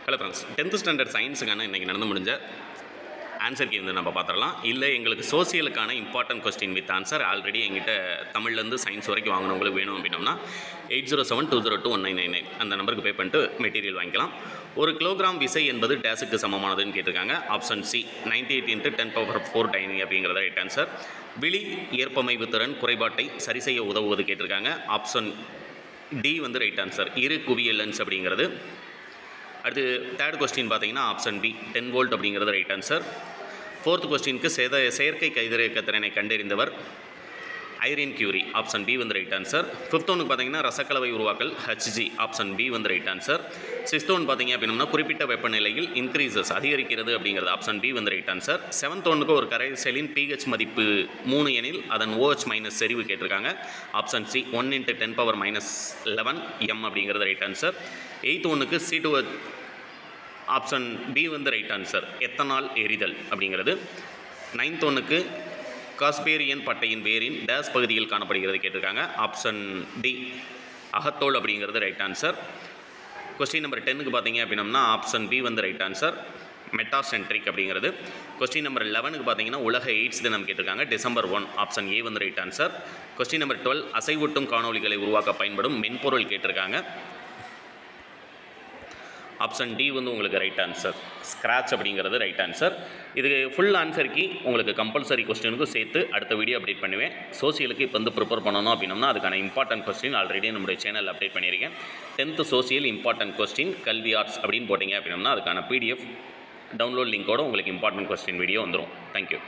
Hello friends, 10th standard சயின்ஸுக்கான இன்றைக்கி நடந்து முடிஞ்ச ஆன்சர் கீ வந்து நம்ம பார்த்துடலாம். இல்லை எங்களுக்கு சோசியலுக்கான important question with answer already எங்கிட்ட தமிழ்லேருந்து சயின்ஸ் வரைக்கும் வாங்கினவங்களுக்கு வேணும் அப்படின்னோம்னா 8072021999 அந்த நம்பருக்கு பே பண்ணிட்டு மெட்டீரியல் வாங்கிக்கலாம். ஒரு கிலோகிராம் விசை என்பது டேஸுக்கு சமமானதுன்னு கேட்டிருக்காங்க. ஆப்ஷன் சி 98 × 10⁴ டைனி அப்படிங்கிறத ரைட் ஆன்சர். விழி ஏற்பமைவு திறன் குறைபாட்டை சரி செய்ய உதவுவது கேட்டிருக்காங்க. ஆப்ஷன் டி வந்து ரைட் ஆன்சர். இரு குவியல் லென்ஸ் அப்படிங்கிறது. அடுத்து தேர்ட் கொஸ்டின் பார்த்தீங்கன்னா ஆப்ஷன் பி 10 வோல்ட் அப்படிங்கிறது ரைட் ஆன்சர். ஃபோர்த் கொஸ்டினுக்கு செயற்கை கதிரியக்க திறனை கண்டறிந்தவர் ஐரீன் கியூரி. ஆப்ஷன் பி வந்து ரைட் ஆன்சர். ஃபிஃப்த் ஒன்று பார்த்தீங்கன்னா ரசக்கலவை உருவாக்கல் ஹச்ஜி. ஆப்ஷன் பி வந்து ரைட் ஆன்சர். சிக்ஸ்த் ஒன்று பார்த்தீங்க அப்படின்னா குறிப்பிட்ட வெப்பநிலையில் இன்க்ரீசஸ் அதிகரிக்கிறது அப்படிங்கிறது. ஆப்ஷன் பி வந்து ரைட் ஆன்சர். செவன்த் ஒன்றுக்கு ஒரு கரைசலின் pH மதிப்பு 3 எனில் அதன் OH மைனஸ் செறிவு கேட்டிருக்காங்க. ஆப்ஷன் சி 1 × 10⁻11 m அப்படிங்கிறது ரைட் ஆன்சர். எயித்து ஒன்றுக்கு C2H. ஆப்ஷன் பி வந்து ரைட் ஆன்சர். எத்தனால் எரிதல் அப்படிங்கிறது. நைன்த் ஒன்றுக்கு காஸ்பேரியன் பட்டையின் வேரின் டேஸ் பகுதியில் காணப்படுகிறது கேட்டிருக்காங்க. ஆப்ஷன் டி அகத்தோல் அப்படிங்கிறது ரைட் ஆன்சர். கொஸ்டின் நம்பர் 10க்கு பார்த்தீங்க அப்படின்னம்னா ஆப்ஷன் பி வந்து ரைட் ஆன்சர். மெட்டாசென்ட்ரிக் அப்படிங்கிறது. கொஸ்டின் நம்பர் 11க்கு பார்த்தீங்கன்னா உலக எய்ட்ஸ் தினம் கேட்டிருக்காங்க. December 1. ஆப்ஷன் ஏ வந்து ரைட் ஆன்சர். கொஸ்டின் நம்பர் 12 அசைவூட்டும் காணொலிகளை உருவாக்க பயன்படும் மென்பொருள் கேட்டிருக்காங்க. ஆப்ஷன் டி வந்து உங்களுக்கு ரைட் ஆன்சர். ஸ்க்ராட்ச் அப்படிங்கிறது ரைட் ஆன்சர். இது ஃபுல் ஆன்சர் கீ உங்களுக்கு கம்பல்சரி கொஸ்டினுக்கும் சேர்த்து அடுத்த வீடியோ அப்டேட் பண்ணுவேன். சோசியலுக்கு இப்போ வந்து ப்ரிப்பேர் பண்ணணும் அப்படின்னோம்னா அதுக்கான இம்பார்ட்டன்ட் கொஸ்டின் ஆல்ரெடி நம்மளுடைய சேனல் அப்டேட் பண்ணியிருக்கேன். 10th சோசியல் இம்பார்ட்டன்ட் கொஸ்டின் கல்வி ஆர்ட்ஸ் அப்படின்னு போட்டிங்க அப்படின்னோம்னா அதுக்கான PDF டவுன்லோட் லிங்கோடு உங்களுக்கு இம்பார்ட்டன்ட் கொஸ்டின் வீடியோ வந்துடும். தேங்க்யூ.